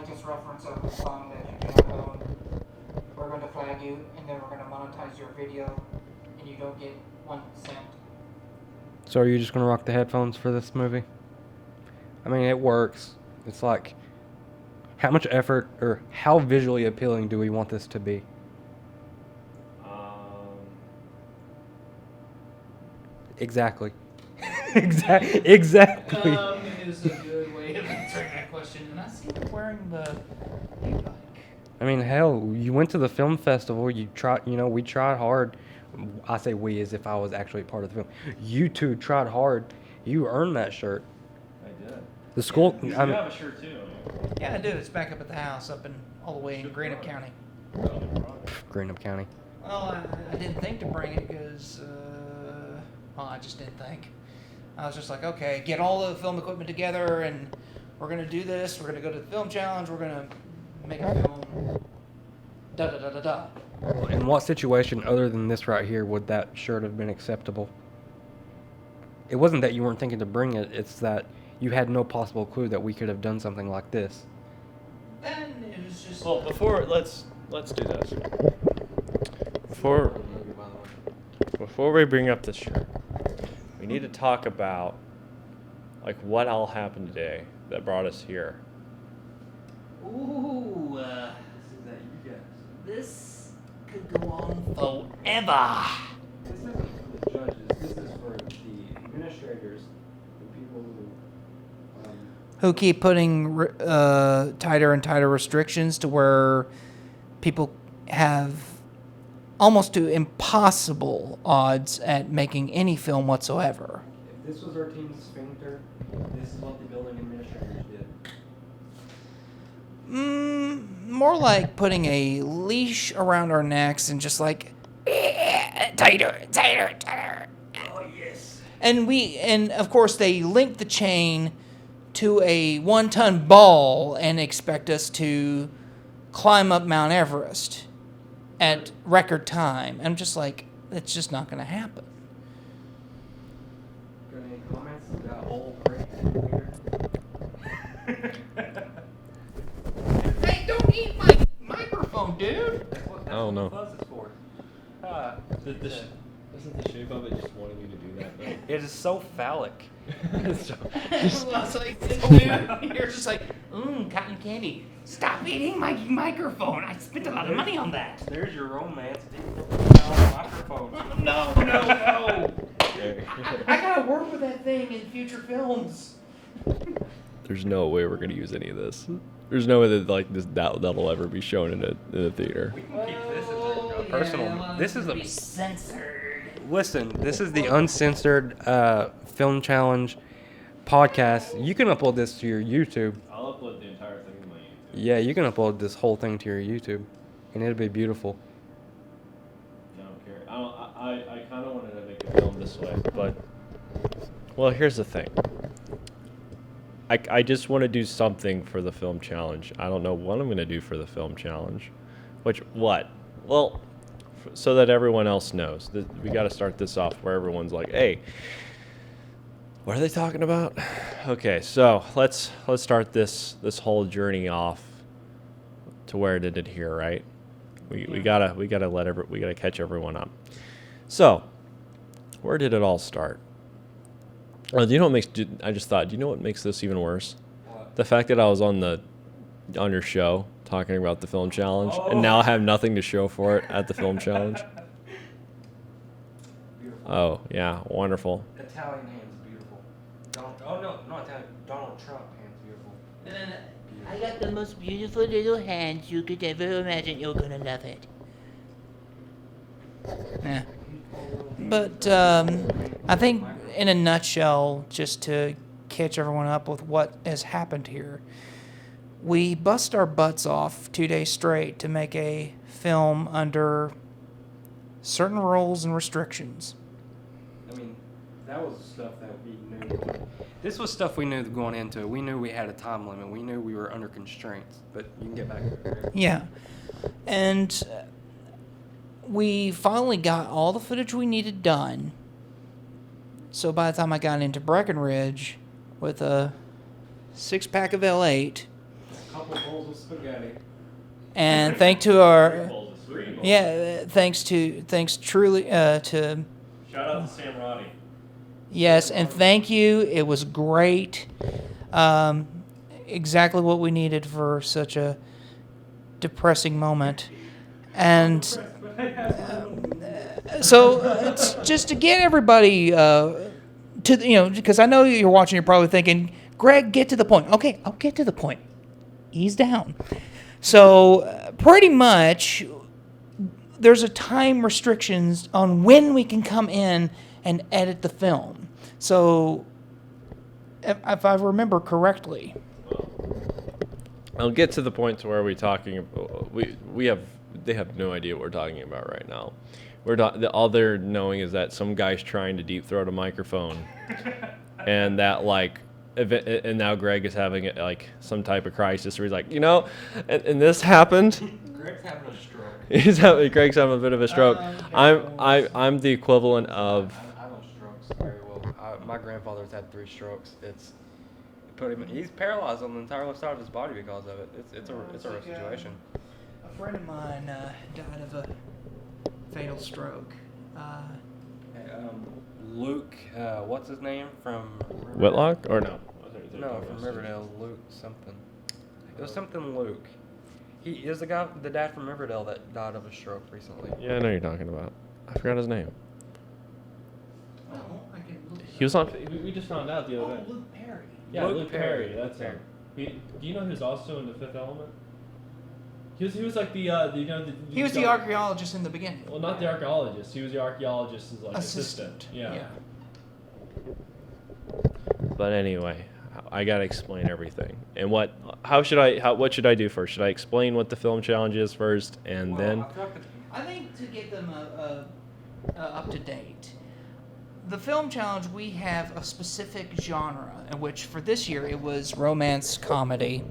This reference of a song that you do not own, we're going to flag you, and then we're going to monetize your video, and you don't get 1 cent. So are you just going to rock the headphones for this movie? I mean, it works. It's like, how much effort or how visually appealing do we want this to be? Exactly. Exactly. Is a good way of answering that question. And I see you wearing the e-bike. I mean, hell, you went to the film festival. You tried, we tried hard. I say we as if I was actually part of the film. You two tried hard. You earned that shirt. I did. The school. You I mean, have a shirt too. Yeah, I do. It's back up at the house, all the way in Greenup County. Greenup County. Well, I didn't think to bring it because, I just didn't think. I was just like, okay, get all the film equipment together, and we're gonna do this. We're gonna go to the film challenge. We're gonna make a film. Da da da da da. In what situation other than this right here would that shirt have been acceptable? It wasn't that you weren't thinking to bring it. It's that you had no possible clue that we could have done something like this. Then it was just. Well, let's do this. Before we bring up this shirt, we need to talk about like what all happened today that brought us here. Ooh, this could go on forever. This isn't for the judges. This is for the administrators, the people Who keep putting tighter and tighter restrictions to where people have almost to impossible odds at making any film whatsoever. If this was our team's sphincter, this is what the building administrators did. More like putting a leash around our necks and just like tighter. Oh yes. And of course they link the chain to a 1-ton ball and expect us to climb up Mount Everest at record time. I'm just like, it's just not going to happen. Got any comments about whole break here? Hey, don't eat my microphone, dude. I don't know. What the fuzz is for. Isn't the shape of it just wanting you to do that though? It is so phallic. It's like, dude, you're just like, cotton candy. Stop eating my microphone. I spent a lot of money on that. There's your romance. Microphone. No. I gotta work with that thing in future films. There's no way we're gonna use any of this. There's no way that like that'll ever be shown in a theater. We can keep this as a personal. This is be censored. Listen, this is the Uncensored Film Challenge podcast. You can upload this to your YouTube. I'll upload the entire thing to my YouTube. Yeah, you can upload this whole thing to your YouTube, and it'll be beautiful. I don't care. I kind of wanted to make a film this way, but well, here's the thing. I just want to do something for the film challenge. I don't know what I'm going to do for the film challenge. What? Well, so that everyone else knows. We got to start this off where everyone's like, hey, what are they talking about? Okay, so let's start this whole journey off to where it did here, right? We gotta catch everyone up. So, where did it all start? Do you know what makes? I just thought. Do you know what makes this even worse? What? The fact that I was on your show talking about the film challenge, and now I have nothing to show for it at the film challenge. Beautiful. Oh yeah, wonderful. Italian hands, beautiful. Not Italian. Donald Trump hands, beautiful. I got the most beautiful little hands you could ever imagine. You're gonna love it. Yeah. But I think in a nutshell, just to catch everyone up with what has happened here, we bust our butts off 2 days straight to make a film under certain rules and restrictions. I mean, that was stuff that we knew. This was stuff we knew going into it. We knew we had a time limit. We knew we were under constraints. But you can get back to it. Yeah. And we finally got all the footage we needed done. So by the time I got into Breckenridge with a 6-pack of L8, couple bowls of spaghetti. And thanks to our Bowls of 3 bowls. thanks truly to Shout out to Sam Roddy. yes, and thank you. It was great. Exactly what we needed for such a depressing moment. And so it's just to get everybody because I know you're watching, you're probably thinking, Greg, get to the point. Okay, I'll get to the point. Ease down. So pretty much there's a time restrictions on when we can come in and edit the film. So if I remember correctly. I'll get to the point to where we're talking about, they have no idea what we're talking about right now. All they're knowing is that some guy's trying to deep throat a microphone, and that and now Greg is having like some type of crisis where he's like, and this happened. Greg's having a stroke. Greg's having a bit of a stroke. I'm the equivalent of. I know strokes very well. My grandfather's had 3 strokes. It's put him. He's paralyzed on the entire left side of his body because of it. It's a rough situation. A friend of mine died of a fatal stroke. Luke, what's his name from Riverdale? Whitlock or no? No, from Riverdale. Luke something. It was something Luke. He is the dad from Riverdale that died of a stroke recently. Yeah, I know you're talking about. I forgot his name. Oh, I can look. He was on. We just found out the other day. Luke Perry. Yeah, Luke Luke Perry. Perry. That's him. Do you know who's also in The Fifth Element? He was like He was the archaeologist in the beginning. Well, not the archaeologist. He was the architect's like Assistant. Yeah. But anyway, I gotta explain everything. And what should I do first? Should I explain what the film challenge is first, and then? I think to get them up to date, the film challenge, we have a specific genre, in which for this year it was romance comedy,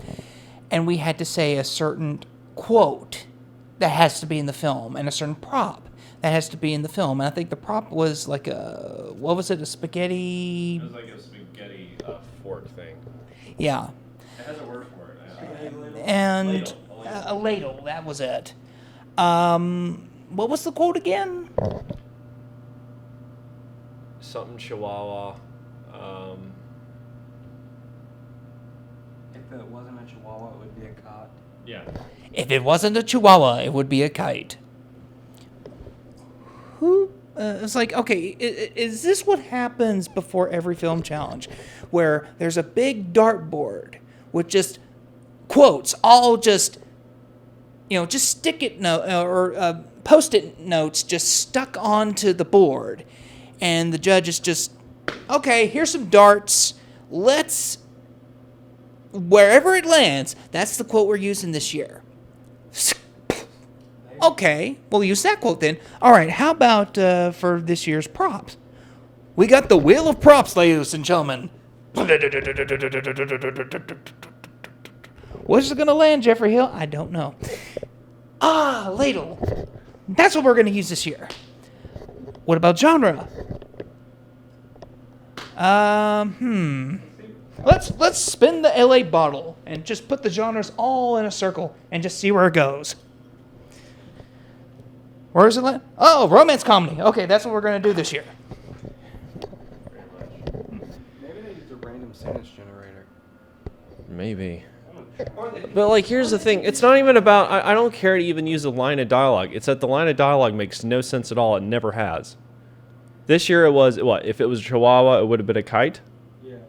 and we had to say a certain quote that has to be in the film, and a certain prop that has to be in the film. And I think the prop was like a spaghetti? It was like a spaghetti fork thing. Yeah. It has a word for it. And a ladle, that was it. What was the quote again? Something Chihuahua. If it wasn't a chihuahua, it would be a cot. Yeah. If it wasn't a chihuahua, it would be a kite. It's like, okay, is this what happens before every film challenge? Where there's a big dartboard with just quotes, all just stick-it note or post-it notes just stuck onto the board. And the judge is just, okay, here's some darts. Wherever it lands, that's the quote we're using this year. Okay, we'll use that quote then. All right, how about for this year's props? We got the wheel of props, ladies and gentlemen. What's it going to land, Jeffrey Hill? I don't know. Ladle. That's what we're going to use this year. What about genre? Let's spin the LA bottle and just put the genres all in a circle and just see where it goes. Where is it land? Oh, romance comedy. Okay, that's what we're going to do this year. Maybe they used a random sentence generator. Maybe. But here's the thing. It's not even about. I don't care to even use a line of dialogue. It's that the line of dialogue makes no sense at all. It never has. This year it was what? If it was Chihuahua, it would have been a kite. Yeah.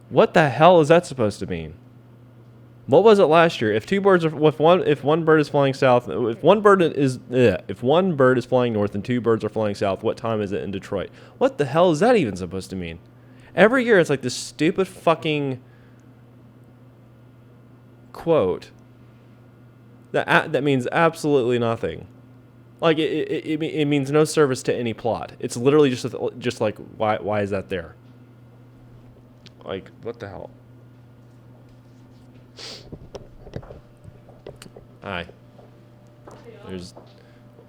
What the hell is that supposed to mean? What was it last year? If one bird is flying south, if one bird is flying north and 2 birds are flying south, what time is it in Detroit? What the hell is that even supposed to mean? Every year it's like this stupid fucking quote that means absolutely nothing. Like it means no service to any plot. It's literally just like why is that there? Like what the hell? Hi.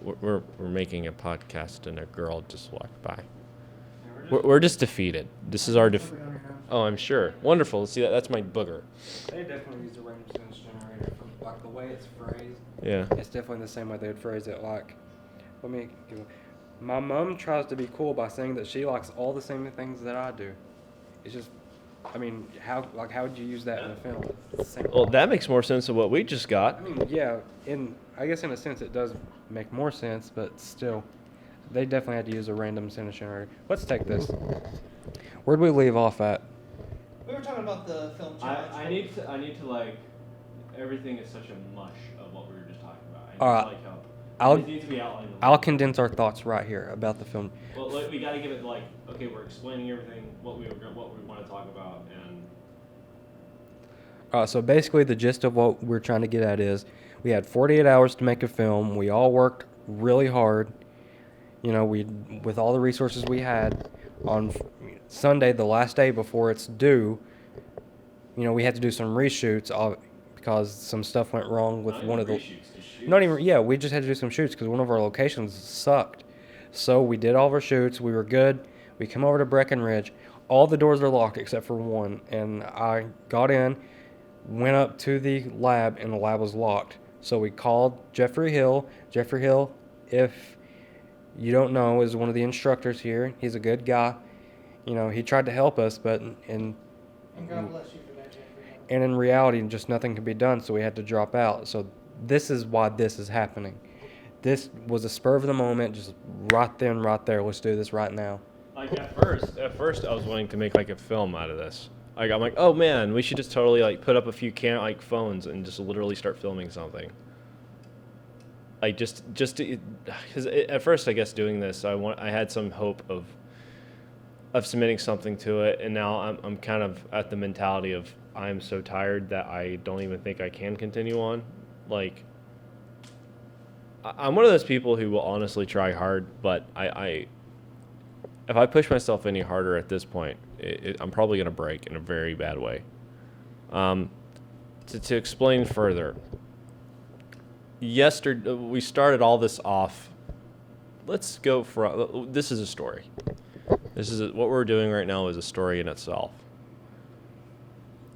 We're making a podcast and a girl just walked by. We're just defeated. This is our Oh, I'm sure. Wonderful. See, that's my booger. They definitely use a random sentence generator. From, like the way it's phrased, Yeah. it's definitely the same way they would phrase it. Like, let me give my mom tries to be cool by saying that she likes all the same things that I do. It's just, I mean, how would you use that in a film? It's the same. Well, that makes more sense than what we just got. I mean, yeah, I guess in a sense it does make more sense, but still, they definitely had to use a random sentence generator. Let's take this. Where'd we leave off at? We were talking about the film challenge. I need to like, everything is such a mush of what we were just talking about. I need All right. to like how I'll- it needs to be outlined. I'll condense our thoughts right here about the film. Well, look, we got to give it like, okay, we're explaining everything, what we want to talk about, and So basically, the gist of what we're trying to get at is, we had 48 hours to make a film. We all worked really hard. You know, with all the resources we had. On Sunday, the last day before it's due, you know, we had to do some reshoots because some stuff went wrong with one of the. Not even, yeah, we just had to do some shoots because one of our locations sucked. So we did all of our shoots. We were good. We come over to Breckenridge. All the doors are locked except for one. And I got in, went up to the lab, and the lab was locked. So we called Jeffrey Hill. Jeffrey Hill, if you don't know, is one of the instructors here. He's a good guy. You know, he tried to help us, but And God bless you for that, Jeffrey. and in reality, just nothing could be done, so we had to drop out. So this is why this is happening. This was a spur of the moment, just right then, right there. Let's do this right now. like at first I was wanting to make like a film out of this. Like I'm like, oh man, we should just totally like put up a few phones and just literally start filming something. Like just to, because at first I guess doing this I had some hope of submitting something to it, and now I'm kind of at the mentality of I'm so tired that I don't even think I can continue on. Like I'm one of those people who will honestly try hard, but I if I push myself any harder at this point, I'm probably going to break in a very bad way. To explain further, yesterday we started all this off. Let's go from this is a story. What we're doing right now is a story in itself.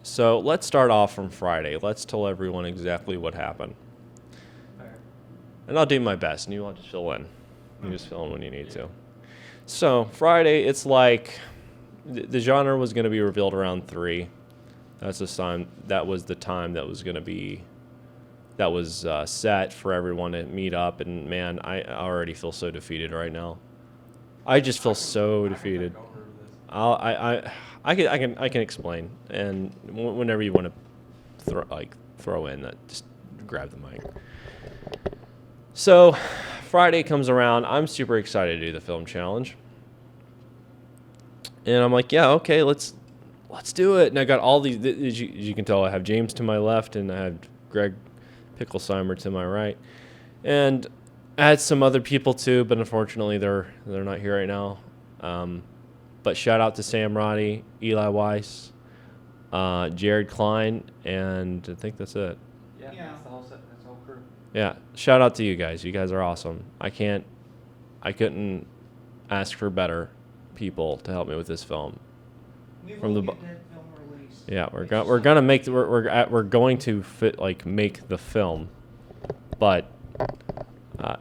So let's start off from Friday. Let's tell everyone exactly what happened. And I'll do my best, and you will just fill in. You just fill in when you need to. So Friday, it's like the genre was going to be revealed around 3. That's the time. That was the time that was going to be. That was set for everyone to meet up. And man, I already feel so defeated right now. I just feel so defeated. I can explain, and whenever you want to throw in that, just grab the mic. So, Friday comes around. I'm super excited to do the film challenge, and I'm like, yeah, okay, let's do it. And I got all these. As you can tell, I have James to my left, and I have Greg Pickle to my right, and I had some other people too, but unfortunately they're not here right now. But shout out to Sam Roddy, Eli Weiss, Jared Klein, and I think that's it. Yeah, that's the whole set. That's the whole crew. Yeah, shout out to you guys. You guys are awesome. I couldn't ask for better people to help me with this film. From the get that film released. Yeah, we're going to make the film, but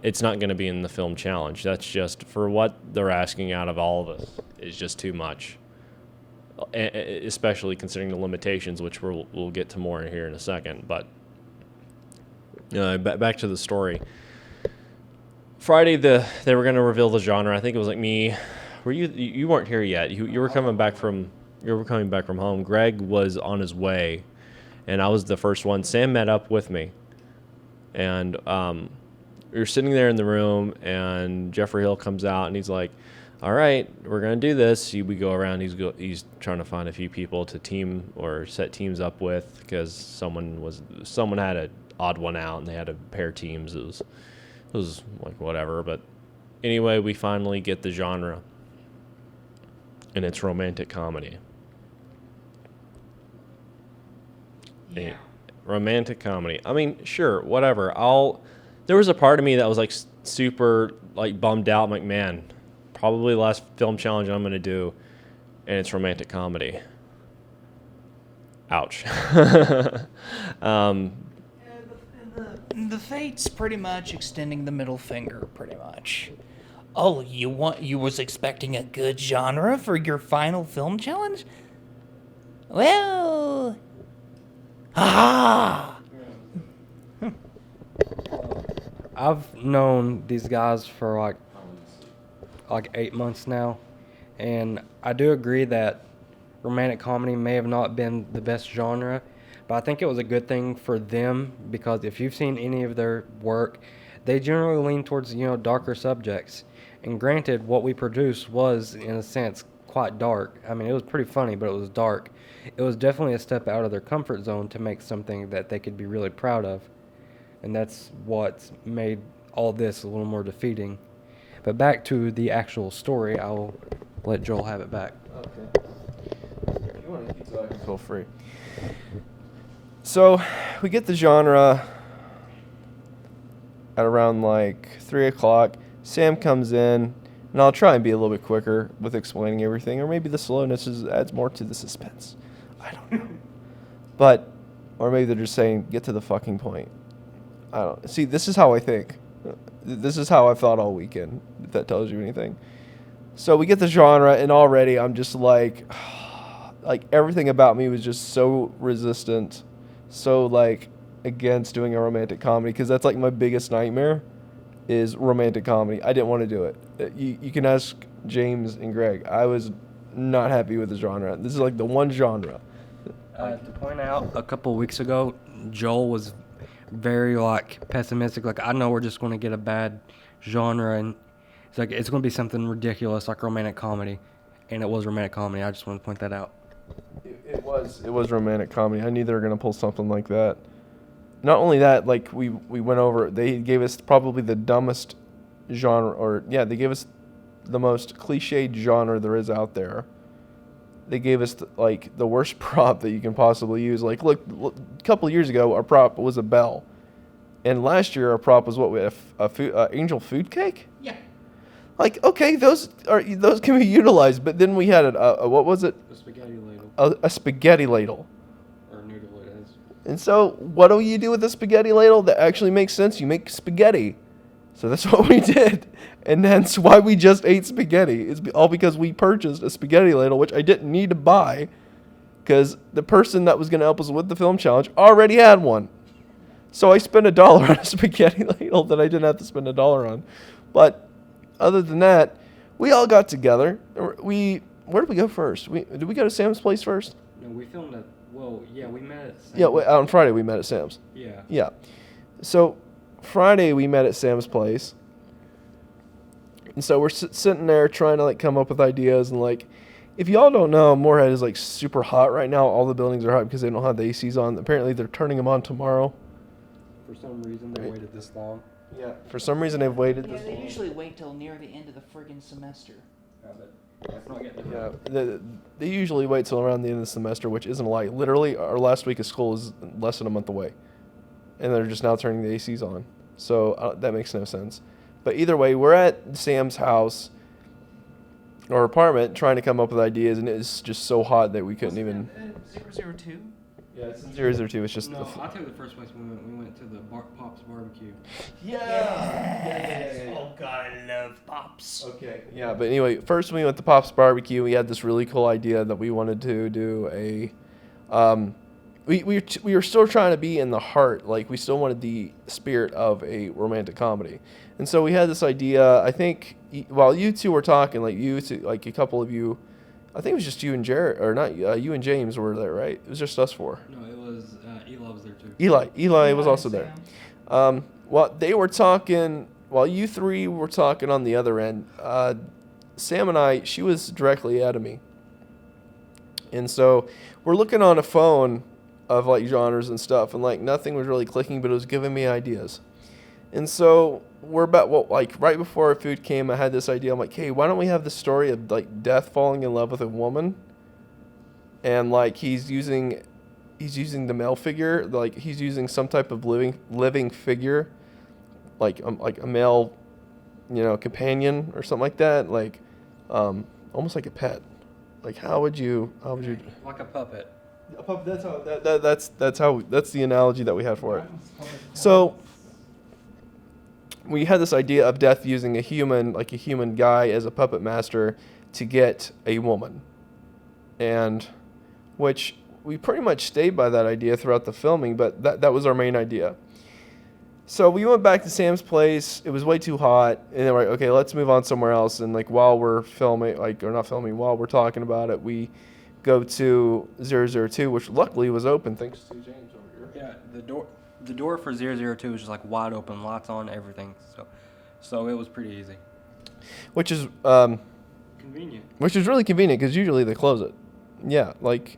it's not going to be in the film challenge. That's just for what they're asking out of all of us is just too much, especially considering the limitations, which we'll get to more here in a second. But back to the story. Friday, they were going to reveal the genre. I think it was like me. Were you weren't here yet? You were coming back from home. Greg was on his way, and I was the first one. Sam met up with me, and we were sitting there in the room, and Jeffrey Hill comes out, and he's like, all right, we're going to do this. We go around. He's trying to find a few people to team or set teams up with, because someone had an odd one out, and they had to pair teams. It was like whatever. But anyway, we finally get the genre, and it's romantic comedy. Yeah. Romantic comedy. I mean, sure, whatever. There was a part of me that was like super like bummed out. I'm like, man, probably the last film challenge I'm going to do, and it's romantic comedy. Ouch. The fate's pretty much extending the middle finger, pretty much. Oh, you was expecting a good genre for your final film challenge? Well, ha! I've known these guys for like 8 months now, and I do agree that romantic comedy may have not been the best genre, but I think it was a good thing for them, because if you've seen any of their work, they generally lean towards, darker subjects. And granted, what we produced was, in a sense, quite dark. I mean, it was pretty funny, but it was dark. It was definitely a step out of their comfort zone to make something that they could be really proud of. And that's what made all this a little more defeating. But back to the actual story, I'll let Joel have it back. Okay. If you want to keep talking, feel free. So, we get the genre at around like 3 o'clock. Sam comes in, and I'll try and be a little bit quicker with explaining everything, or maybe the slowness adds more to the suspense. I don't know. Or maybe they're just saying, get to the fucking point. I don't see. This is how I think. This is how I've thought all weekend. If that tells you anything. So we get the genre, and already I'm just like everything about me was just so resistant, so against doing a romantic comedy, because that's my biggest nightmare, is romantic comedy. I didn't want to do it. You can ask James and Greg. I was not happy with the genre. This is the one genre. To point out, a couple of weeks ago, Joel was very pessimistic. I know we're just going to get a bad genre, and it's going to be something ridiculous like romantic comedy, and it was romantic comedy. I just want to point that out. It was romantic comedy. I knew they were going to pull something like that. Not only that, we went over. They gave us probably the dumbest genre, they gave us the most cliched genre there is out there. They gave us the worst prop that you can possibly use. Look, a couple of years ago, our prop was a bell, and last year our prop was a angel food cake. Yeah. Okay, those can be utilized, but then we had what was it? A spaghetti ladle. A spaghetti ladle. Or noodle it is. And so, what do you do with a spaghetti ladle that actually makes sense? You make spaghetti. So that's what we did. And that's why we just ate spaghetti. It's all because we purchased a spaghetti ladle, which I didn't need to buy, because the person that was going to help us with the film challenge already had one. So I spent $1 on a spaghetti ladle that I didn't have to spend $1 on. But other than that, we all got together. Where did we go first? Did we go to Sam's place first? No, we filmed at, we met at Sam's. Yeah, on Friday we met at Sam's. Yeah. Yeah. So Friday we met at Sam's place. And so we're sitting there trying to come up with ideas, and if y'all don't know, Moorhead is super hot right now. All the buildings are hot because they don't have the ACs on. Apparently they're turning them on tomorrow. For some reason, they waited this long. Yeah. For some reason they've waited this They long. usually wait till near the end of the friggin' semester. Let's not get Yeah, they usually wait till around the end of the semester, which isn't a lie. Literally, our last week of school is less than a month away, and they're just now turning the ACs on. So that makes no sense. But either way, we're at Sam's house or apartment trying to come up with ideas, and it's just so hot that we couldn't even. 002? Yeah, it's 002. It's just. No, I'll tell you the first place we went. We went to the Pop's Barbecue. Yeah. Oh God, I love Pops. Okay. Yeah, but anyway, first we went to Pop's Barbecue. We had this really cool idea that we wanted to do a. We were still trying to be in the heart, we still wanted the spirit of a romantic comedy, and so we had this idea. I think while you two were talking, you two, a couple of you, I think it was just you and Jared, or not you and James were there, right? It was just us four. No, it was Eli was there too. Eli was also there. While they were talking, while you three were talking on the other end, Sam and I, she was directly ahead of me, and so we're looking on a phone of genres and stuff, and nothing was really clicking, but it was giving me ideas. And so we're about right before our food came, I had this idea. I'm hey, why don't we have the story of Death falling in love with a woman, and he's using the male figure, he's using some type of living figure, a male, companion or something like that, almost like a pet. How would you Like a puppet. A puppet. That's the analogy that we had for it. So we had this idea of Death using a human guy as a puppet master to get a woman, and which we pretty much stayed by that idea throughout the filming. But that was our main idea. So we went back to Sam's place. It was way too hot, and then we're like, okay, let's move on somewhere else. And like while we're filming, while we're talking about it, we go to 002, which luckily was open thanks to James over here. Yeah, the door for 002 was just like wide open, lights on, everything. So it was pretty easy. Which is Convenient. which is really convenient because usually they close it. Yeah, like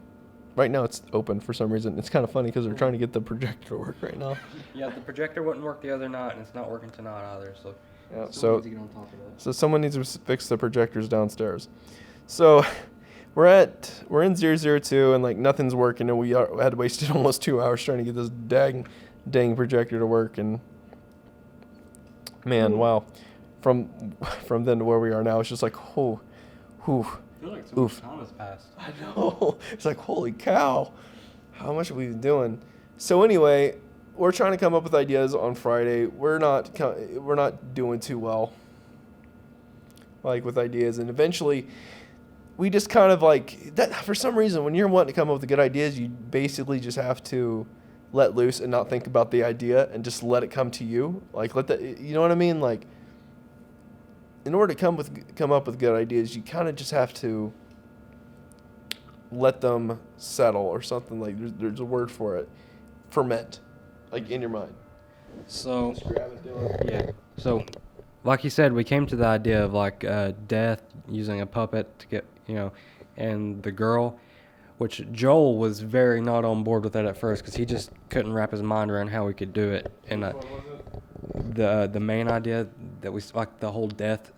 right now it's open for some reason. It's kind of funny because they're trying to get the projector to work right now. Yeah, the projector wouldn't work the other night, and it's not working tonight either. So Yeah, someone so needs to get on top of that. so someone needs to fix the projectors downstairs. So we're in 002 and like nothing's working, and we had wasted almost 2 hours trying to get this dang projector to work. And man, wow, from then to where we are now, it's just like whew. I feel like so Oof. much time has passed. I know. It's like, holy cow. How much are we doing? So anyway, we're trying to come up with ideas on Friday. We're not doing too well, like with ideas. And eventually, we just kind of like that. For some reason, when you're wanting to come up with good ideas, you basically just have to let loose and not think about the idea and just let it come to you. Like you know what I mean? Like, in order to come up with good ideas, you kind of just have to let them settle or something. Like there's a word for it, ferment, like in your mind. So Just grab it, do it. yeah. So, like you said, we came to the idea of like Death using a puppet to get and the girl, which Joel was very not on board with that at first because he just couldn't wrap his mind around how we could do it. And the main idea that we like the whole death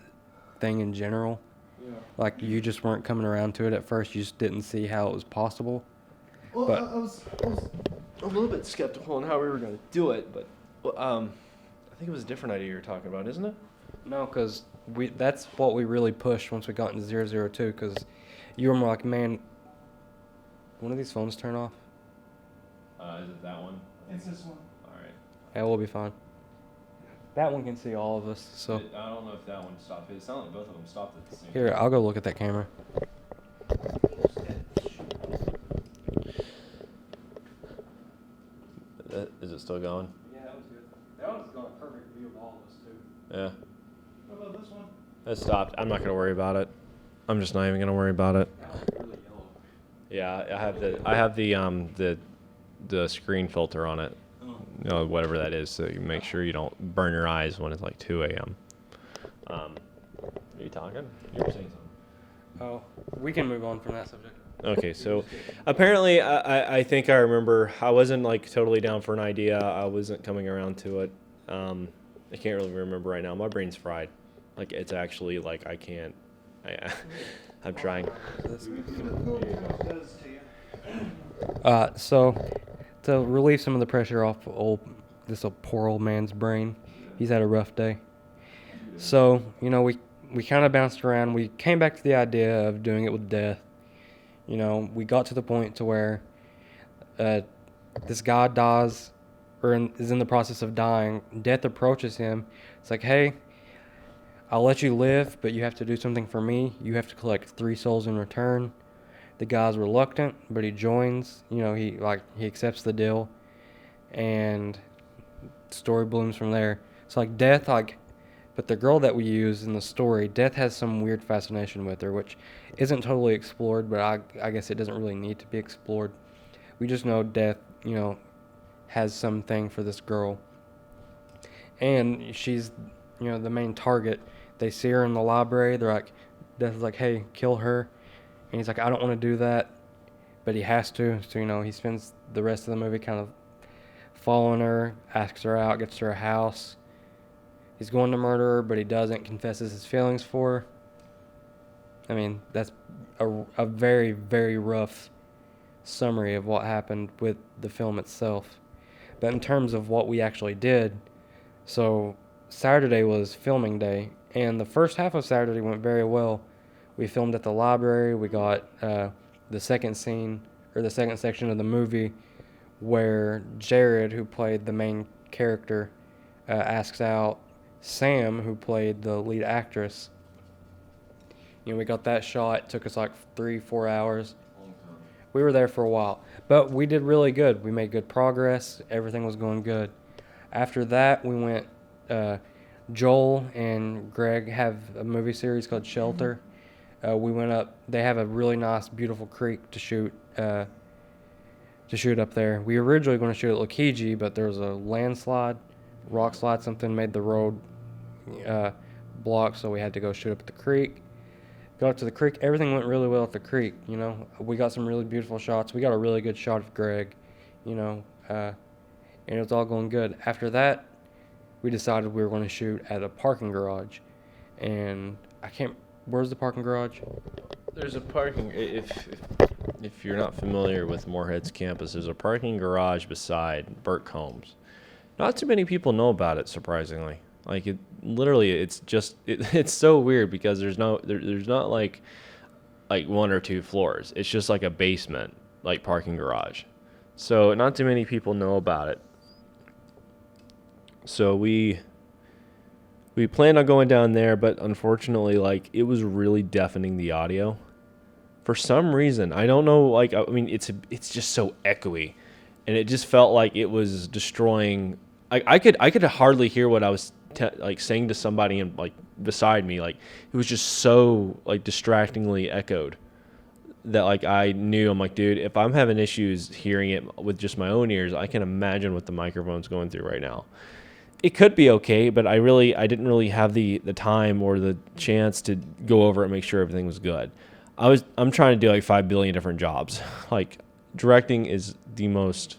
thing in general. Yeah. Like you just weren't coming around to it at first. You just didn't see how it was possible. Well, But- I was a little bit skeptical on how we were going to do it, but I think it was a different idea you were talking about, isn't it? No, because that's what we really pushed once we got into 002. Because you were more like, man, one of these phones turn off. Is it that one? It's this one. All right. Yeah, we'll be fine. That one can see all of us. So I don't know if that one stopped. It sounded like both of them stopped at the same here, I'll go look at that camera. Is it still going? Yeah, that was good. That one's got a perfect view of all of us too. Yeah. What about this one? It stopped. I'm not gonna worry about it. I'm just not even gonna worry about it. That one's really yellow. Yeah, I have the screen filter on it. You know, whatever that is, so you make sure you don't burn your eyes when it's like 2 a.m. Are you talking? You were saying something. Oh, we can move on from that subject. Okay, so apparently I think I remember I wasn't like totally down for an idea. I wasn't coming around to it. I can't really remember right now. My brain's fried. Like it's actually like I can't. I'm trying. So to relieve some of the pressure off this poor old man's brain, he's had a rough day. So we kind of bounced around. We came back to the idea of doing it with Death. We got to the point to where this guy dies or is in the process of dying. Death approaches him. It's like, hey, I'll let you live, but you have to do something for me. You have to collect 3 souls in return. The guy's reluctant, but he joins. He accepts the deal, and the story blooms from there. So Death, but the girl that we use in the story, Death has some weird fascination with her, which isn't totally explored, but I guess it doesn't really need to be explored. We just know Death, has something for this girl, and she's, the main target. They see her in the library. They're like, Death is like, hey, kill her. And he's like, I don't want to do that, but he has to. So, he spends the rest of the movie kind of following her, asks her out, gets to her house. He's going to murder her, but he doesn't, confesses his feelings for her. I mean, that's a very, very rough summary of what happened with the film itself. But in terms of what we actually did, so Saturday was filming day, and the first half of Saturday went very well. We filmed at the library. We got the second scene or the second section of the movie where Jared, who played the main character, asks out Sam, who played the lead actress. We got that shot. It took us like 3-4 hours. We were there for a while, but we did really good. We made good progress. Everything was going good. After that, we went. Joel and Greg have a movie series called Shelter. We went up. They have a really nice, beautiful creek to shoot. To shoot up there. We were originally going to shoot at Lokiji, but there was a landslide, rock slide, something made the road blocked, so we had to go shoot up at the creek. Got up to the creek. Everything went really well at the creek. We got some really beautiful shots. We got a really good shot of Greg. And it was all going good. After that, we decided we were going to shoot at a parking garage, and where's the parking garage? There's a parking. If you're not familiar with Moorhead's campus, there's a parking garage beside Burt Combs. Not too many people know about it, surprisingly. Like it's so weird because there's not like one or two floors. It's just like a basement, like parking garage. So not too many people know about it. So we planned on going down there, but unfortunately, like, it was really deafening the audio. For some reason, I don't know, like, I mean, it's just so echoey, and it just felt like it was destroying. I could hardly hear what I was saying to somebody and like beside me. Like, it was just so like distractingly echoed that like I knew, I'm like, dude, if I'm having issues hearing it with just my own ears, I can imagine what the microphone's going through right now. It could be okay, but I didn't really have the time or the chance to go over and make sure everything was good. I'm trying to do like 5 billion different jobs. Like, directing is the most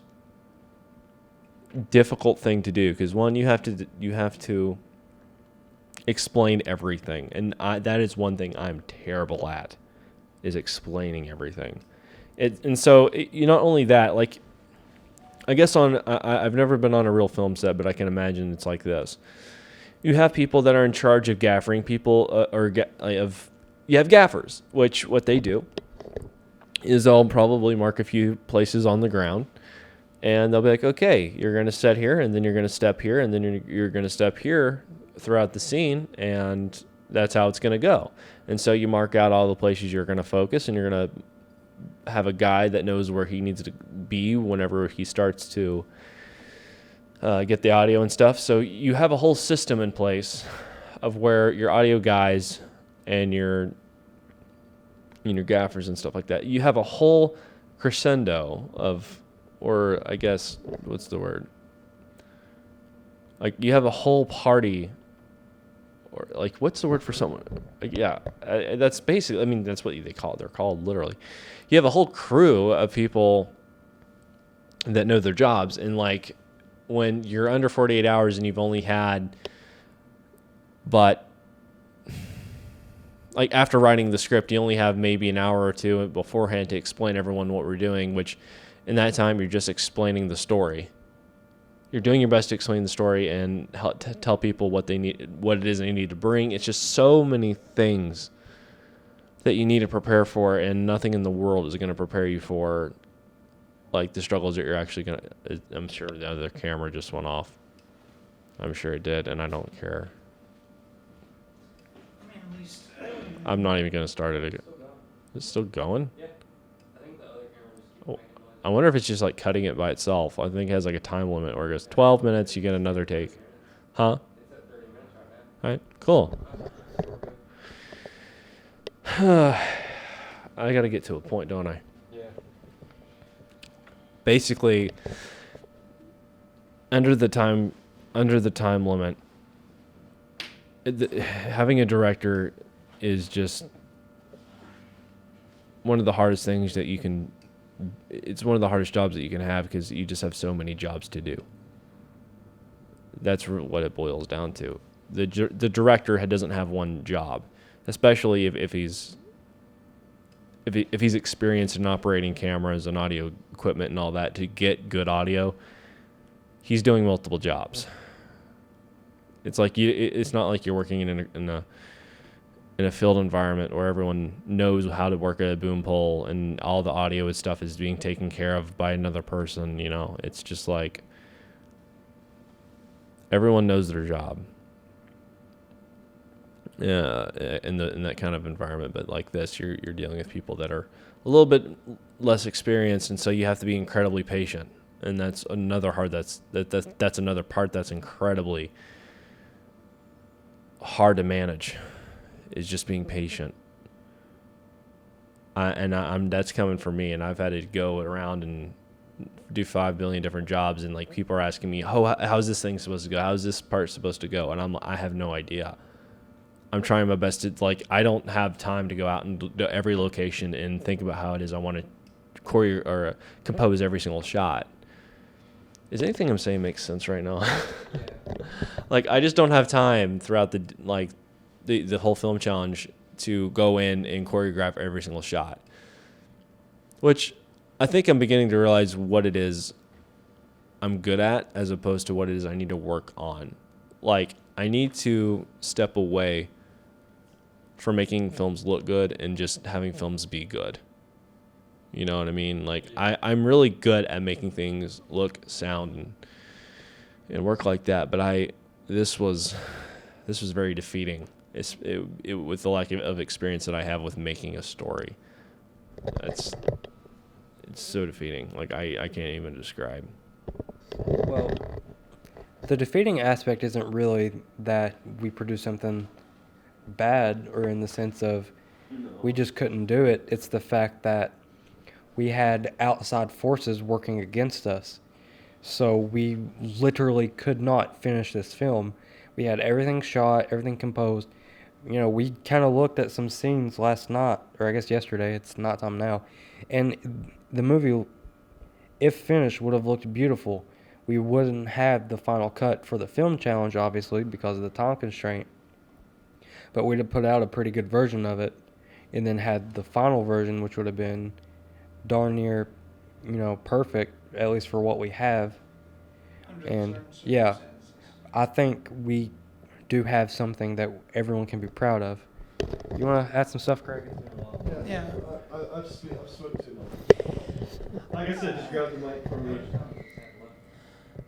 difficult thing to do because one, you have to explain everything, and that is one thing I'm terrible at, is explaining everything. You not only that, like, I guess I've never been on a real film set, but I can imagine it's like this. You have people that are in charge of gaffering. You have gaffers, which what they do is they'll probably mark a few places on the ground, and they'll be like, okay, you're going to set here, and then you're going to step here, and then you're going to step here throughout the scene, and that's how it's going to go. And so you mark out all the places you're going to focus, and you're going to have a guy that knows where he needs to be whenever he starts to get the audio and stuff. So you have a whole system in place of where your audio guys and your gaffers and stuff like that, you have a whole crescendo of, or I guess, what's the word? Like, you have a whole party, or like, what's the word for someone? Like, yeah, that's basically, I mean, that's what they call it. They're called literally. You have a whole crew of people that know their jobs, and like, when you're under 48 hours and you've only had, but like after writing the script, you only have maybe an hour or two beforehand to explain everyone what we're doing, which in that time, you're just explaining the story. You're doing your best to explain the story and tell people what they need, what it is they need to bring. It's just so many things that you need to prepare for, and nothing in the world is going to prepare you for like the struggles that you're actually going to. I'm sure the other camera just went off. I'm sure it did, and I don't care. I'm not even going to start it again. It's still going? Yeah. I think the other camera just I wonder if it's just like cutting it by itself. I think it has like a time limit where it goes 12 minutes, you get another take. Huh? It's at 30 minutes right now. All right, cool. I got to get to a point, don't I? Yeah. Basically, under the time limit, having a director is just one of the hardest things that you can. It's one of the hardest jobs that you can have because you just have so many jobs to do. That's what it boils down to. The director doesn't have one job, especially if he's experienced in operating cameras and audio equipment and all that to get good audio. He's doing multiple jobs. It's like it's not like you're working in in a field environment where everyone knows how to work at a boom pole and all the audio stuff is being taken care of by another person, you know, it's just like everyone knows their job. Yeah, in that kind of environment, but like this, you're dealing with people that are a little bit less experienced, and so you have to be incredibly patient, and that's another that's another part that's incredibly hard to manage, is just being patient. I'm that's coming from me, and I've had to go around and do 5 billion different jobs, and like people are asking me, how's this thing supposed to go? How's this part supposed to go? And I have no idea. I'm trying my best to, like, I don't have time to go out and do every location and think about how it is I want to compose every single shot. Is anything I'm saying makes sense right now? Like, I just don't have time throughout the whole film challenge to go in and choreograph every single shot, which I think I'm beginning to realize what it is I'm good at as opposed to what it is I need to work on. Like, I need to step away from making films look good and just having films be good. You know what I mean? Like, I'm really good at making things look, sound, and work like that. But this was very defeating. It with the lack of experience that I have with making a story. It's so defeating. Like, I can't even describe. Well, the defeating aspect isn't really that we produce something bad, or in the sense of we just couldn't do it. It's the fact that we had outside forces working against us. So we literally could not finish this film. We had everything shot, everything composed. You know, we kind of looked at some scenes last night, or I guess yesterday. It's nighttime now. And the movie, if finished, would have looked beautiful. We wouldn't have the final cut for the film challenge, obviously, because of the time constraint. But we'd have put out a pretty good version of it, and then had the final version, which would have been darn near, perfect, at least for what we have. And yeah, I think we do have something that everyone can be proud of. You want to add some stuff, Craig? Yeah. I've spoken too much. Like I said, just grab the mic from me.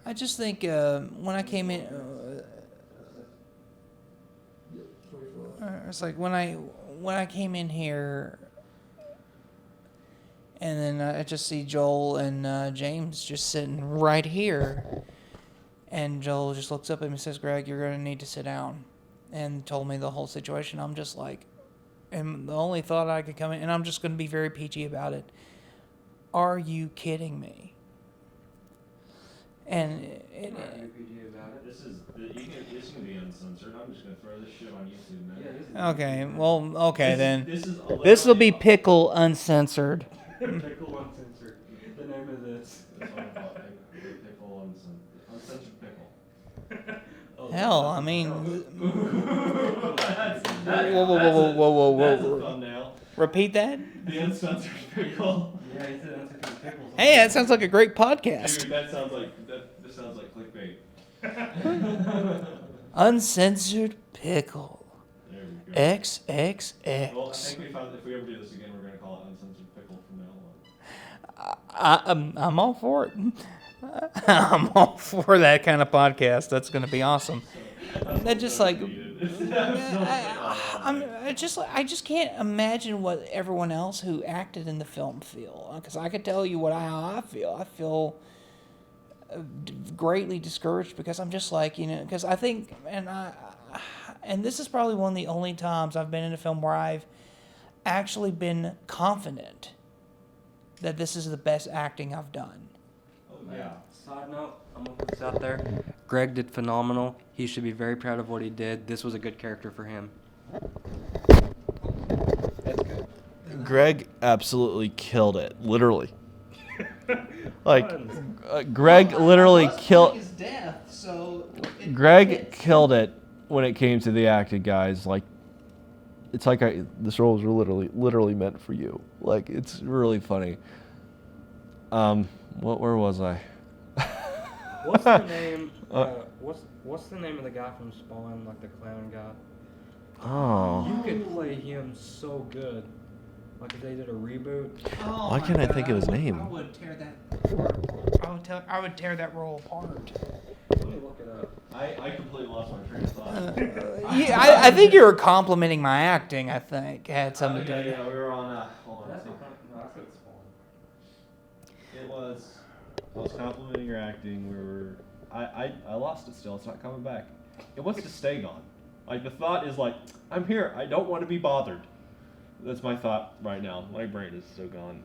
I just think when I came in, it's like when I came in here, and then I just see Joel and James just sitting right here, and Joel just looks up at me and says, "Greg, you're going to need to sit down," and told me the whole situation. I'm just like, and the only thought I could come in, and I'm just going to be very peachy about it. Are you kidding me? And This can be uncensored. I'm just gonna throw this shit on YouTube, man. okay, well, okay then. This will be Pickle Uncensored. Pickle Uncensored. The name of this. Pickle uncensored pickle. Hell, I mean, Whoa! whoa. Thumbnail. Repeat that. The uncensored pickle. Yeah, he said uncensored pickles. Hey, that sounds like a great podcast. Dude, that sounds like clickbait. Uncensored Pickle. There we go. XXX. Well, I think we found if we ever do this again, we're gonna call it uncensored pickle from now on. I'm all for it. I'm all for that kind of podcast. That's going to be awesome. That just like, I just can't imagine what everyone else who acted in the film feel. Because I could tell you how I feel. I feel greatly discouraged because I'm just like, because I think, and this is probably one of the only times I've been in a film where I've actually been confident that this is the best acting I've done. Yeah. Side note, I'm gonna put this out there. Greg did phenomenal. He should be very proud of what he did. This was a good character for him. That's good. Greg absolutely killed it, literally. Greg literally killed. His death, so Greg killed it when it came to the acting, guys. Like, it's like this role was literally meant for you. Like, it's really funny. Where was I? What's the name? What's the name of the guy from Spawn, like the clown guy? Oh. You could play him so good. Like if they did a reboot. Oh Why my can't I God, think of his name? I would tear that apart. I would tear that role apart. Let me look it up. I completely lost my train of thought. Yeah, I think you were complimenting my acting. I think it had something to do with it. Yeah, we were on. Hold on. That's not it's fun. It was. I was complimenting your acting. We were. I lost it still. It's not coming back. It wants to stay gone. Like the thought is like, I'm here. I don't want to be bothered. That's my thought right now. My brain is so gone.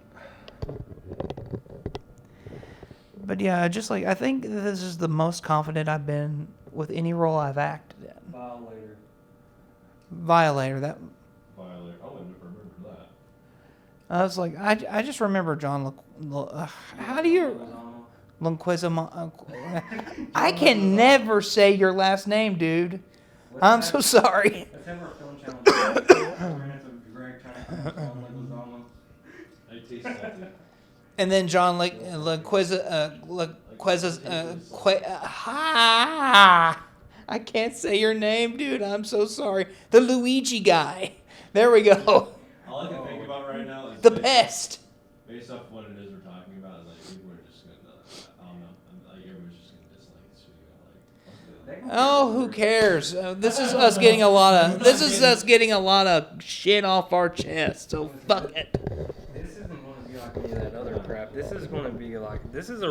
But yeah, just like I think this is the most confident I've been with any role I've acted in. Violator. That. Violator. I wouldn't have remembered that. I was like, I just remember John. How do you? Leguizamo. I can never say your last name, dude. I'm so sorry. Let's have our film challenge. I taste something. And then John I can't say your name, dude. I'm so sorry. The Luigi guy. There we go. All I can think about right now is The pest. Based off what it is we're talking about, like people are just gonna, I don't know, like everyone's just gonna dislike this video. Like, Oh, who cares? This is us getting a lot of shit off our chest. So fuck it. This isn't going to be like any of that other crap. This is going to be like this is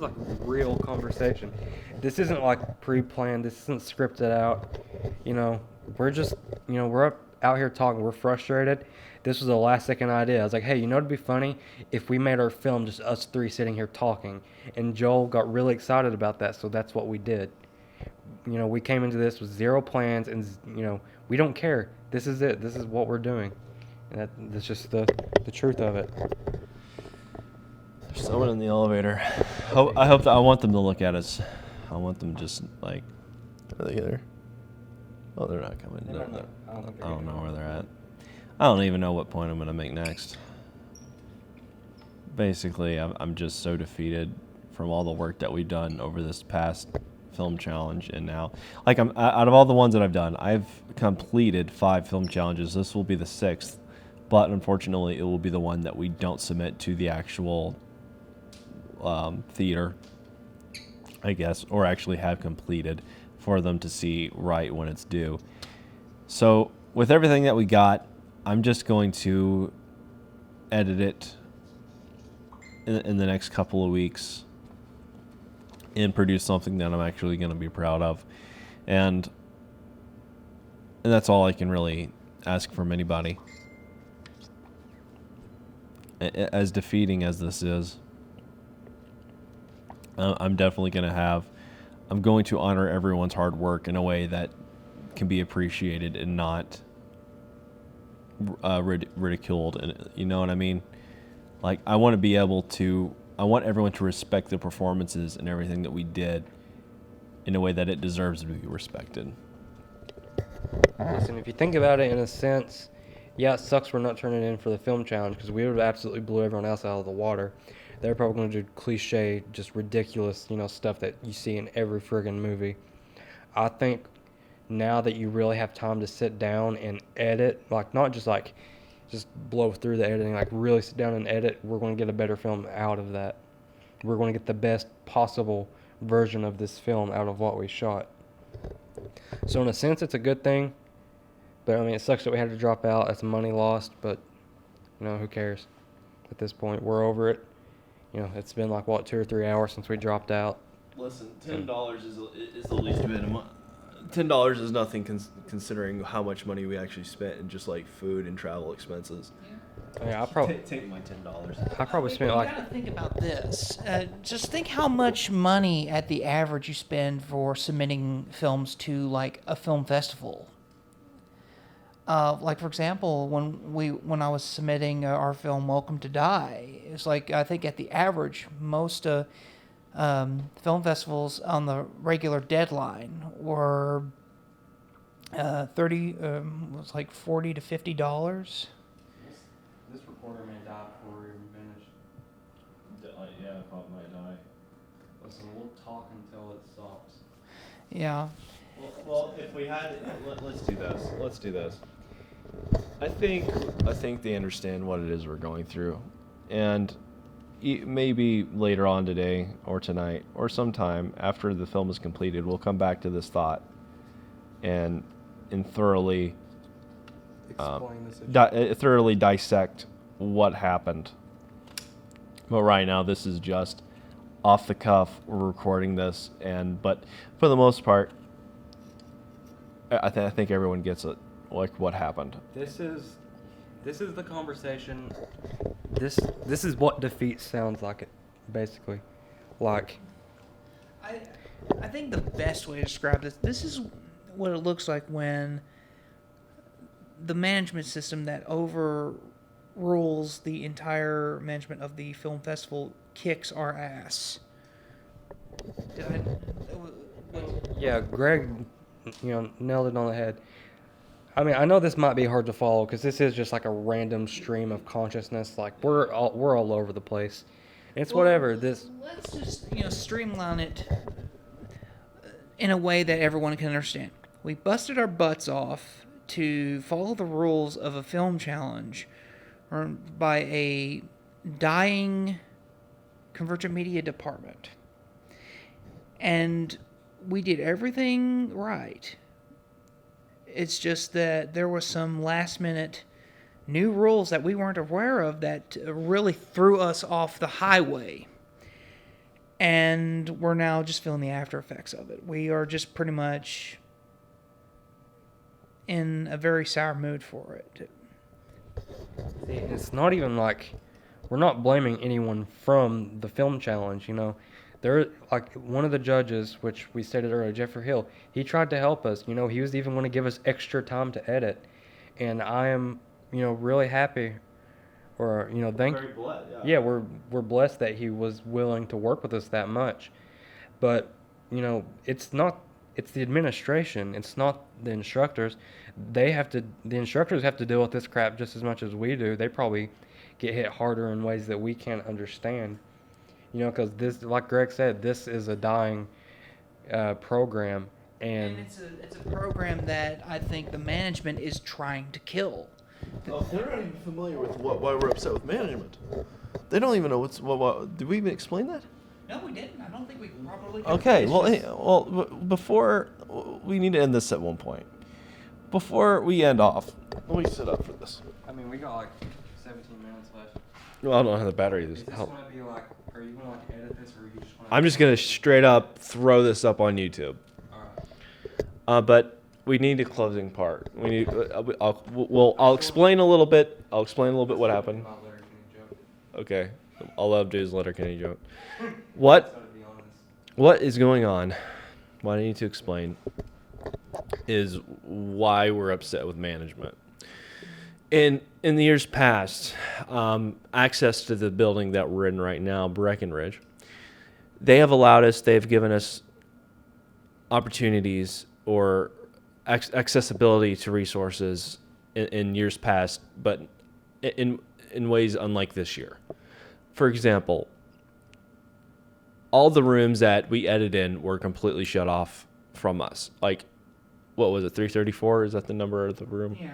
like a real conversation. This isn't like pre-planned. This isn't scripted out. You know, we're just we're out here talking. We're frustrated. This was a last second idea. I was like, hey, you know, it'd be funny if we made our film just us three sitting here talking. And Joel got really excited about that, so that's what we did. You know, we came into this with zero plans, and we don't care. This is it. This is what we're doing, and that's just the truth of it. There's someone in the elevator. I want them to look at us. I want them just like. Are they here? Oh, they're not coming. They No, might no. not. I don't think they're I don't gonna. know where they're at. I don't even know what point I'm gonna make next. Basically, I'm just so defeated from all the work that we've done over this past film challenge, and now, like, I'm out of all the ones that I've done, I've completed 5 film challenges. This will be the 6th, but unfortunately, it will be the one that we don't submit to the actual theater, I guess, or actually have completed for them to see right when it's due. So, with everything that we got, I'm just going to edit it in the next couple of weeks and produce something that I'm actually going to be proud of. And that's all I can really ask from anybody. As defeating as this is, I'm definitely going to I'm going to honor everyone's hard work in a way that can be appreciated and not ridiculed. And you know what I mean? Like, I want everyone to respect the performances and everything that we did in a way that it deserves to be respected. Listen, if you think about it in a sense, yeah, it sucks we're not turning in for the film challenge because we would have absolutely blew everyone else out of the water. They're probably going to do cliche, just ridiculous, stuff that you see in every friggin' movie. I think now that you really have time to sit down and edit, like not just blow through the editing, like really sit down and edit, we're going to get a better film out of that. We're going to get the best possible version of this film out of what we shot. So in a sense, it's a good thing, but I mean, it sucks that we had to drop out. That's money lost, but who cares? At this point, we're over it. It's been like 2 or 3 hours since we dropped out. Listen, $10 is the least bit of money. $10 is nothing considering how much money we actually spent in just like food and travel expenses. Yeah, I probably take my $10. I probably spent You like gotta think about this. Just think how much money at the average you spend for submitting films to like a film festival. Like for example, when I was submitting our film Welcome to Die, it's like I think at the average most film festivals on the regular deadline were $40 to $50. this recorder may die before we even finish. Yeah, it probably might die. Listen, we'll talk until it stops. Yeah, Well, if we had, let's do this. Let's do this. I think they understand what it is we're going through, and maybe later on today or tonight or sometime after the film is completed, we'll come back to this thought and thoroughly Explain the situation. thoroughly dissect what happened. But right now, this is just off the cuff. We're recording this, but for the most part, I think everyone gets it, like what happened. This is the conversation. This is what defeat sounds like. It basically, like I think the best way to describe this is what it looks like when the management system that overrules the entire management of the film festival kicks our ass. Did I? yeah, Greg, nailed it on the head. I mean, I know this might be hard to follow because this is just like a random stream of consciousness. Like we're all over the place. It's whatever. This Let's just streamline it in a way that everyone can understand. We busted our butts off to follow the rules of a film challenge by a dying Convergent Media department. And we did everything right. It's just that there was some last minute new rules that we weren't aware of that really threw us off the highway. And we're now just feeling the after effects of it. We are just pretty much in a very sour mood for it. it's not even like we're not blaming anyone from the film challenge. There, like one of the judges, which we stated earlier, Jeffrey Hill, he tried to help us. He was even going to give us extra time to edit, and I am, really happy, or Very blessed, yeah, we're blessed that he was willing to work with us that much, but it's the administration, it's not the instructors. The instructors have to deal with this crap just as much as we do. They probably get hit harder in ways that we can't understand. Because this, like Greg said, this is a dying program, and it's a program that I think the management is trying to kill. Oh, they're not even familiar with why we're upset with management. They don't even know what. Did we even explain that? No, we didn't. I don't think we properly. Okay. Before we need to end this at one point. Before we end off, let me sit up for this. I mean, we got like 17 minutes left. Well, I don't have the battery. Is this going to be like, are you going to edit this, or are you just going to... I'm just gonna straight up throw this up on YouTube. Alright. But we need a closing part. We need. I'll explain a little bit. I'll explain a little bit what happened. Not Letterkenny joke. Okay. I'll love Jay's Letterkenny joke. What So to be honest. What is going on? What I need to explain is why we're upset with management. In the years past, access to the building that we're in right now, Breckenridge, they've given us opportunities or accessibility to resources in years past, but in ways unlike this year. For example, all the rooms that we edited in were completely shut off from us. Like, what was it, 334? Is that the number of the room? Yeah.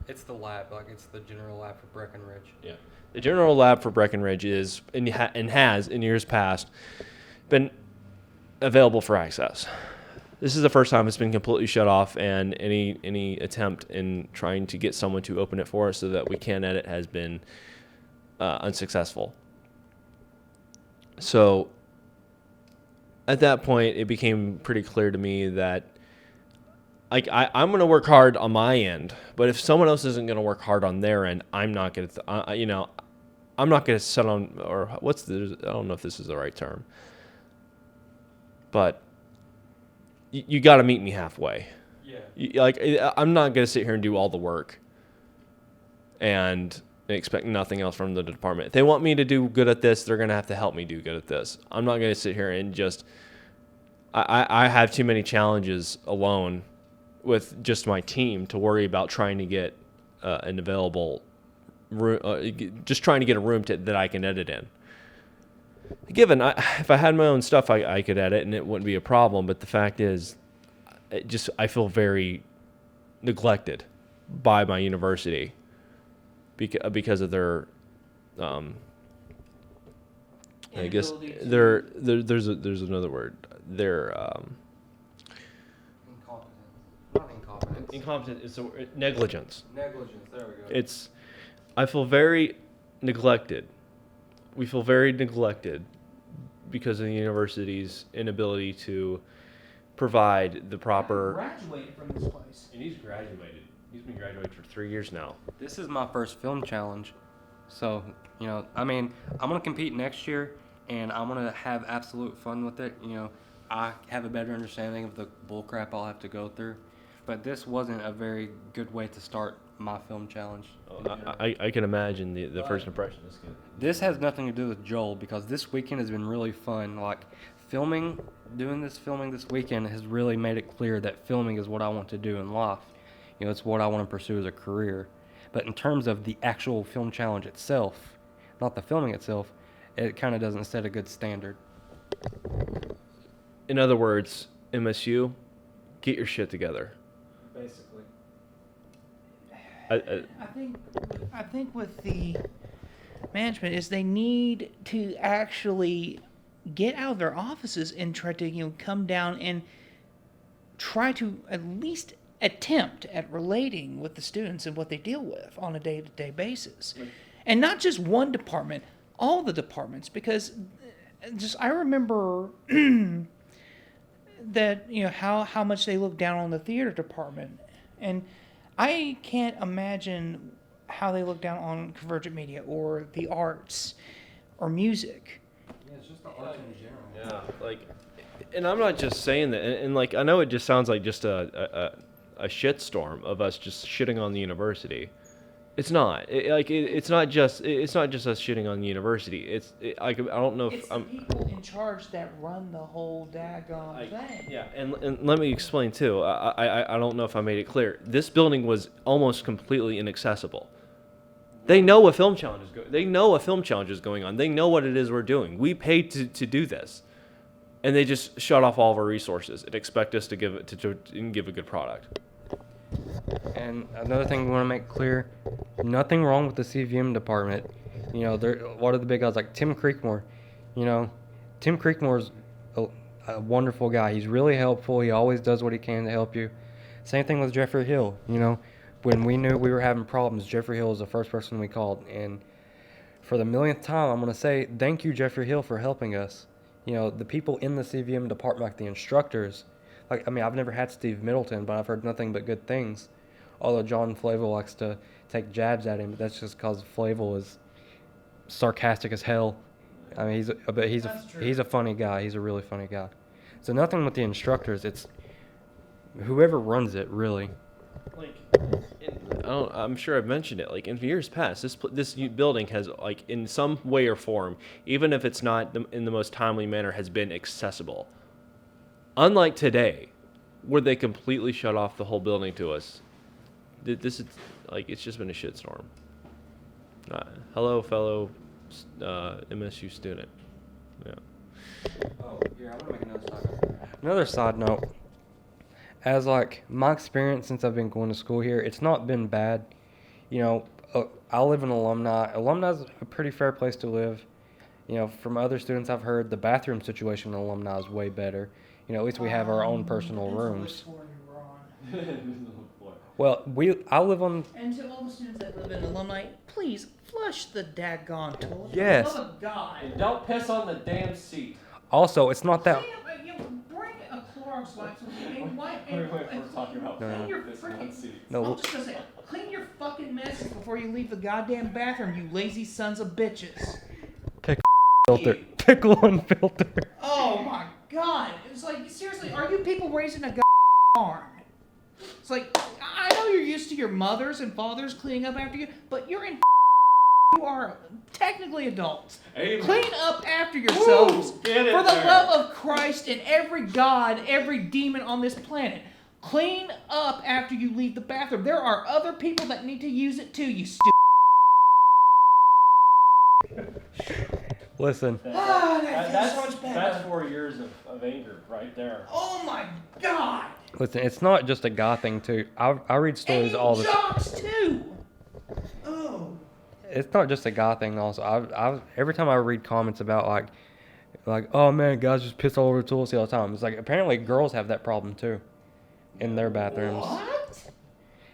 It's the lab, like it's the general lab for Breckenridge. Yeah. The general lab for Breckenridge is and has in years past been available for access. This is the first time it's been completely shut off, and any attempt in trying to get someone to open it for us so that we can edit has been unsuccessful. So at that point, it became pretty clear to me that I'm going to work hard on my end, but if someone else isn't going to work hard on their end, I'm not going to, I'm not going to set on, or I don't know if this is the right term, but you got to meet me halfway. Yeah. I'm not going to sit here and do all the work and expect nothing else from the department. If they want me to do good at this, they're going to have to help me do good at this. I'm not going to sit here and just, I have too many challenges alone with just my team to worry about trying to get an available room, just trying to get a room that I can edit in. given if I had my own stuff, I could edit and it wouldn't be a problem. But the fact is, I feel very neglected by my university because of their I guess there's another word. Their incompetent is negligence. Negligence. There we go. I feel very neglected. We feel very neglected because of the university's inability to provide the proper. Graduated from this place. And he's graduated. He's been graduated for 3 years now. This is my first film challenge, so I mean, I'm gonna compete next year, and I'm gonna have absolute fun with it. I have a better understanding of the bullcrap I'll have to go through, but this wasn't a very good way to start my film challenge. I can imagine the first impression is good. This has nothing to do with Joel, because this weekend has been really fun. Like, doing this filming this weekend has really made it clear that filming is what I want to do in life. It's what I want to pursue as a career. But in terms of the actual film challenge itself, not the filming itself, it kind of doesn't set a good standard. In other words, MSU, get your shit together. Basically. I think with the management is they need to actually get out of their offices and try to come down and try to at least attempt at relating with the students and what they deal with on a day-to-day basis. And not just one department, all the departments, because I remember that how much they look down on the theater department, and I can't imagine how they look down on Convergent Media or the arts or music. Yeah, it's just the arts in general. Yeah, and I'm not just saying that, and I know it just sounds like just a shitstorm of us just shitting on the university. It's not. It's not just us shitting on the university. I don't know if it's the people in charge that run the whole daggone thing. Yeah, and let me explain too. I don't know if I made it clear. This building was almost completely inaccessible. They know a film challenge is going on. They know what it is we're doing. We paid to do this, and they just shut off all of our resources and expect us to give a good product. And another thing we want to make clear, nothing wrong with the CVM department. One of the big guys like Tim Creekmore. Tim Creekmore's a wonderful guy. He's really helpful. He always does what he can to help you. Same thing with Jeffrey Hill. When we knew we were having problems, Jeffrey Hill was the first person we called. And for the millionth time, I'm going to say thank you, Jeffrey Hill, for helping us. The people in the CVM department, like the instructors, I've never had Steve Middleton, but I've heard nothing but good things. Although John Flavel likes to take jabs at him, but that's just because Flavel is sarcastic as hell. I mean, he's a funny guy. He's a really funny guy. So nothing with the instructors. It's whoever runs it, really. I'm sure I've mentioned it. In years past, this building has, in some way or form, even if it's not in the most timely manner, has been accessible. Unlike today, where they completely shut off the whole building to us. This is it's just been a shitstorm. Hello, fellow MSU student. Yeah. Oh, here, I want to make another side note. As my experience since I've been going to school here, it's not been bad. I live in Alumni. Alumni's a pretty fair place to live. From other students I've heard, the bathroom situation in Alumni is way better. At least we have our own personal rooms. Well, I live on. And to all the students that live in Alumni, please flush the daggone toilet. Yes. For the love of God. Don't piss on the damn seat. Also, it's not that. Bring a Clorox wipes with you and wipe and clean your freaking. No. I'm just gonna say, clean your fucking messes before you leave the goddamn bathroom, you lazy sons of bitches. Pickle unfiltered. Oh my God! It's seriously, are you people raising a goddamn farm? It's I know you're used to your mothers and fathers cleaning up after you, but you are technically adults. Amen. Clean up after yourselves. Woo! Get it For the there. love of Christ and every god, every demon on this planet. Clean up after you leave the bathroom. There are other people that need to use it too, you stupid. Listen, That feels so much better. That's 4 years of anger right there. Oh my God! listen. It's not just a guy thing too. I read stories all the time. jocks too. Oh. It's not just a guy thing. Also, I every time I read comments about like oh man, guys just piss all over the toilet all the time. It's like apparently girls have that problem too, in their bathrooms. What?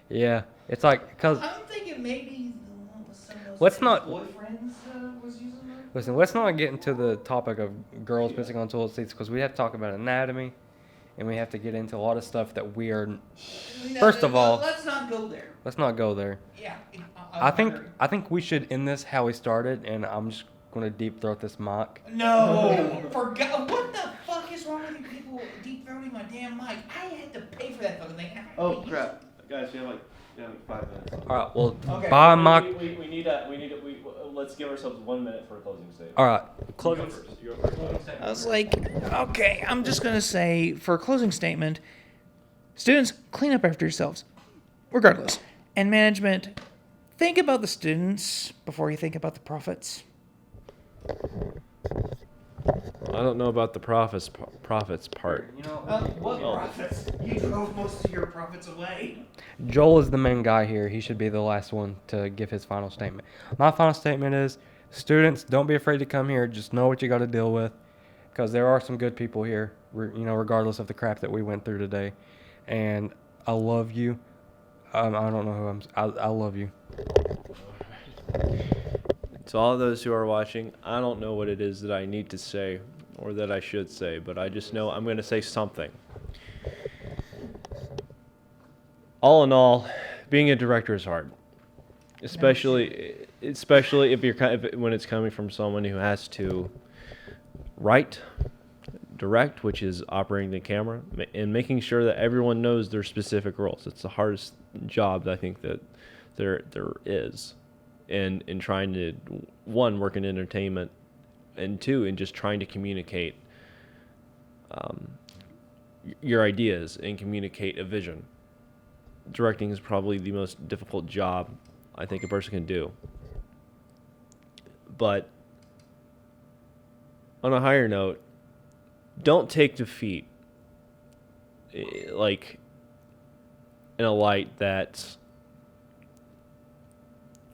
Yeah, it's like because I'm thinking maybe the one with some of those Let's not- boyfriends was using that. listen. Let's not get into the topic of girls pissing on toilet seats because we have to talk about anatomy, and we have to get into a lot of stuff that we are. First of all- let's not go there. Let's not go there. Yeah. I think we should end this how we started, and I'm just gonna deep throat this mic. No. Forgot. What the fuck is wrong with you people deep throating my damn mic? I had to pay for that fucking thing. and I had to Oh use crap, guys, we have like 5 minutes. All right, well, Okay. buy mic. We need a let's give ourselves 1 minute for a closing statement. All right, You go first. You go first. I was like, okay, I'm just going to say for a closing statement, students, clean up after yourselves, regardless. And management, think about the students before you think about the profits. I don't know about the profits part. You know, What profits? You drove most of your profits away. Joel is the main guy here. He should be the last one to give his final statement. My final statement is, students, don't be afraid to come here. Just know what you got to deal with, because there are some good people here. Regardless of the crap that we went through today. And I love you. I don't know who I love you. To all those who are watching, I don't know what it is that I need to say or that I should say, but I just know I'm going to say something. All in all, being a director is hard, especially if when it's coming from someone who has to write, direct, which is operating the camera, and making sure that everyone knows their specific roles. It's the hardest job I think that there is. And in trying to, one, work in entertainment, and two, in just trying to communicate your ideas and communicate a vision. Directing is probably the most difficult job I think a person can do. But on a higher note, don't take defeat like in a light that's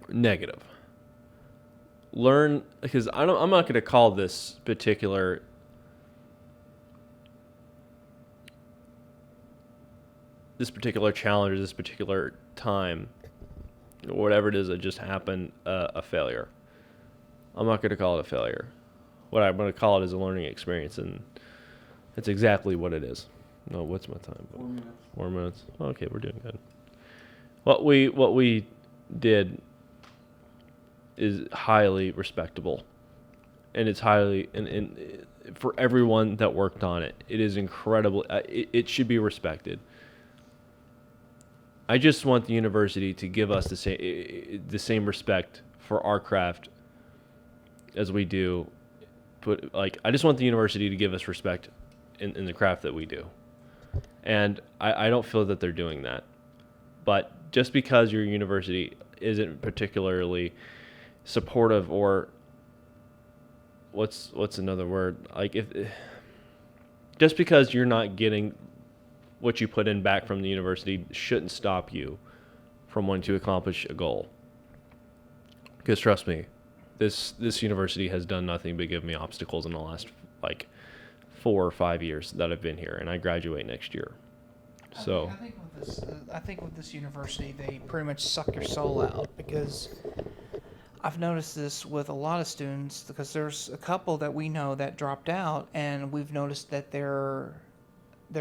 negative. Learn, because I'm not going to call this particular challenge or this particular time or whatever it is that just happened a failure. I'm not going to call it a failure. What I'm going to call it is a learning experience, and it's exactly what it is. No, what's my time? 4 minutes. 4 minutes. Okay, we're doing good. What we did is highly respectable, and it's highly and for everyone that worked on it, it is incredible. It should be respected. I just want the university to give us the same respect for our craft as we do. But I just want the university to give us respect in the craft that we do, and I don't feel that they're doing that. But just because your university isn't particularly supportive, or what's another word, just because you're not getting what you put in back from the university shouldn't stop you from wanting to accomplish a goal. Because trust me, this university has done nothing but give me obstacles in the last 4 or 5 years that I've been here, and I graduate next year. So I think with this university, they pretty much suck your soul out, because I've noticed this with a lot of students, because there's a couple that we know that dropped out, and we've noticed that their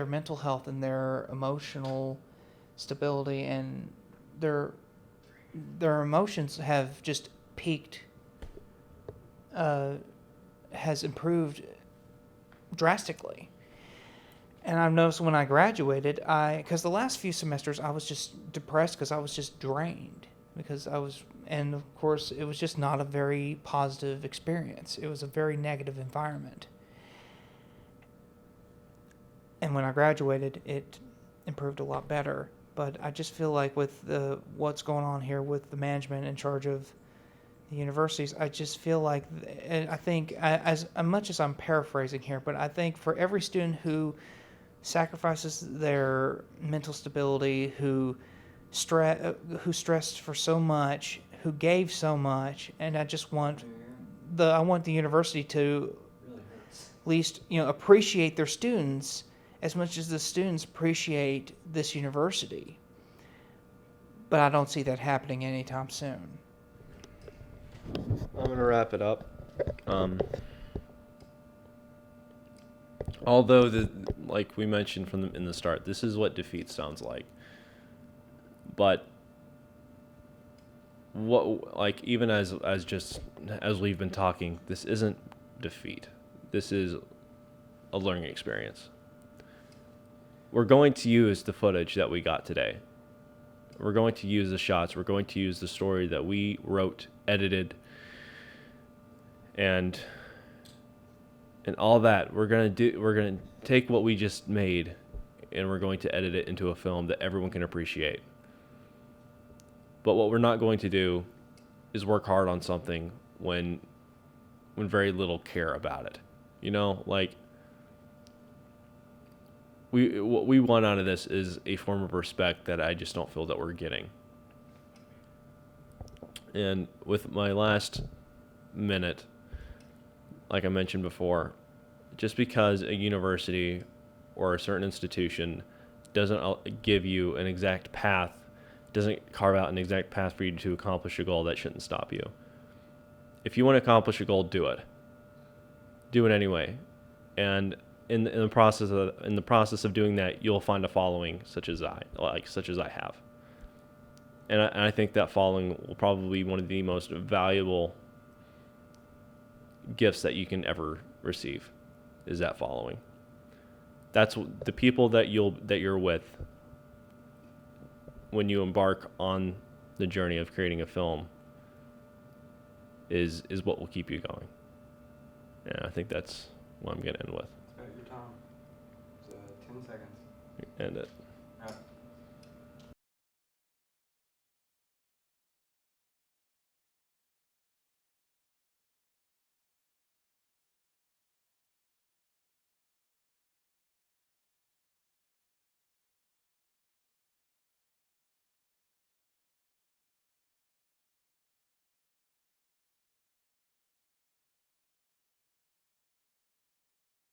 mental health and their emotional stability and their emotions have just peaked, has improved drastically. And I've noticed when I graduated, because the last few semesters I was just depressed because I was just drained, and of course it was just not a very positive experience. It was a very negative environment. And when I graduated, it improved a lot better. But I just feel like with what's going on here with the management in charge of the universities, I just feel like, and I think, as much as I'm paraphrasing here, but I think for every student who sacrifices their mental stability, who stressed for so much, who gave so much, and I just want I want the university to at least appreciate their students as much as the students appreciate this university. But I don't see that happening anytime soon. I'm gonna wrap it up. Although like we mentioned in the start, this is what defeat sounds like. But what, like, even as we've been talking, this isn't defeat. This is a learning experience. We're going to use the footage that we got today. We're going to use the shots. We're going to use the story that we wrote, edited, and all that. We're gonna take what we just made, and we're going to edit it into a film that everyone can appreciate. But what we're not going to do is work hard on something when very little care about it. Like, what we want out of this is a form of respect that I just don't feel that we're getting. And with my last minute, like I mentioned before, just because a university or a certain institution doesn't give you an exact path, doesn't carve out an exact path for you to accomplish a goal, that shouldn't stop you. If you want to accomplish a goal, do it. Do it anyway. And in the process of doing that, you'll find a following such as I have. And I think that following will probably be one of the most valuable gifts that you can ever receive, is that following. That's the people that you're with when you embark on the journey of creating a film is what will keep you going. And I think that's what I'm going to end with. Your time. It's 10 seconds. End it.